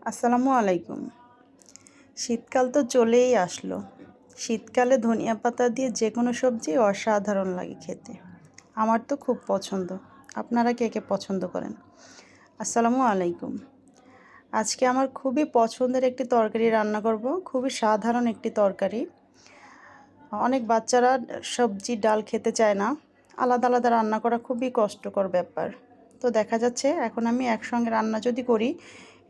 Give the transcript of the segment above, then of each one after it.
আসসালামু আলাইকুম। শীতকাল তো চলেই আসলো। শীতকালে ধনিয়া পাতা দিয়ে যে কোনো সবজি অসাধারণ লাগে খেতে। আমার তো খুব পছন্দ। আপনারা কে কে পছন্দ করেন? আসসালামু আলাইকুম। আজকে আমার খুবই পছন্দের একটি তরকারি রান্না করব। খুবই সাধারণ একটি তরকারি। অনেক বাচ্চারা সবজি ডাল খেতে চায় না। আলাদা আলাদা রান্না করা খুবই কষ্টকর ব্যাপার। তো দেখা যাচ্ছে এখন আমি একসঙ্গে রান্না যদি করি,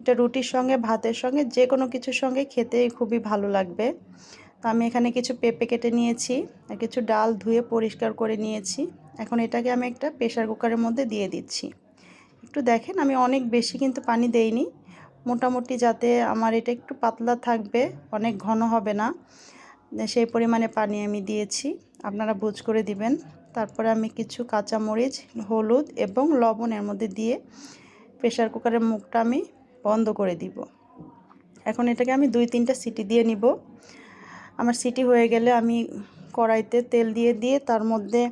এটা রুটির সঙ্গে ভাতের সঙ্গে যে কোনো কিছুর সঙ্গে খেতে খুবই ভালো লাগবে। তো আমি এখানে কিছু পেঁপে কেটে নিয়েছি আর কিছু ডাল ধুয়ে পরিষ্কার করে নিয়েছি। এখন এটাকে আমি একটা প্রেসার কুকারের মধ্যে দিয়ে দিচ্ছি। একটু দেখেন আমি অনেক বেশি কিন্তু পানি দেইনি, মোটামুটি যাতে আমার এটা একটু পাতলা থাকবে, অনেক ঘন হবে না, সেই পরিমাণে পানি আমি দিয়েছি। আপনারা বুঝ করে দিবেন। তারপরে আমি কিছু কাঁচামরিচ, হলুদ এবং লবণ এর মধ্যে দিয়ে প্রেসার কুকারের মুখটা আমি বন্ধ করে দিব। এখন এটাকে আমি 2-3টা সিটি দিয়ে নিব। আমার সিটি হয়ে গেলে আমি কড়াইতে তেল দিয়ে তার মধ্যে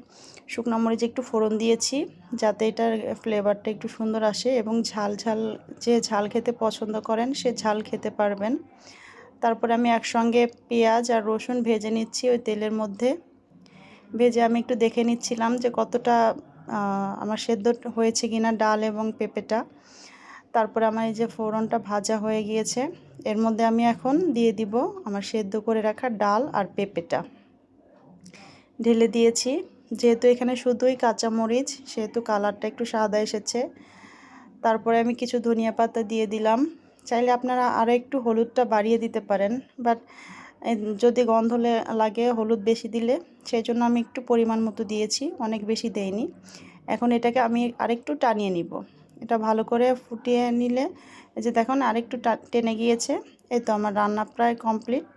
শুকনো মরিচ একটু ফোড়ন দিয়েছি, যাতে এটার ফ্লেভারটা একটু সুন্দর আসে এবং ঝাল যে ঝাল খেতে পছন্দ করেন সে ঝাল খেতে পারবেন। তারপরে আমি একসঙ্গে পেঁয়াজ আর রসুন ভেজে নিচ্ছি ওই তেলের মধ্যে। ভেজে আমি একটু দেখে নিচ্ছিলাম যে কতটা আমার সেদ্ধ হয়েছে কিনা ডাল এবং পেঁপেটা। তারপরে আমার এই যে ফোড়নটা ভাজা হয়ে গিয়েছে, এর মধ্যে আমি এখন দিয়ে দিব আমার সেদ্ধ করে রাখা ডাল আর পেঁপেটা ঢেলে দিয়েছি। যেহেতু এখানে শুধুই কাঁচামরিচ, সেহেতু কালারটা একটু সাদা এসেছে। তারপরে আমি কিছু ধনিয়া পাতা দিয়ে দিলাম। চাইলে আপনারা আরও একটু হলুদটা বাড়িয়ে দিতে পারেন, বাট যদি গন্ধ লাগে হলুদ বেশি দিলে, সেই জন্য আমি একটু পরিমাণ মতো দিয়েছি, অনেক বেশি দেইনি। এখন এটাকে আমি আরেকটু টানিয়ে নিব। এটা ভালো করে ফুটিয়ে নিলে এই যে দেখুন আরেকটু টেনে গিয়েছে। এই তো আমার রান্না প্রায় কমপ্লিট।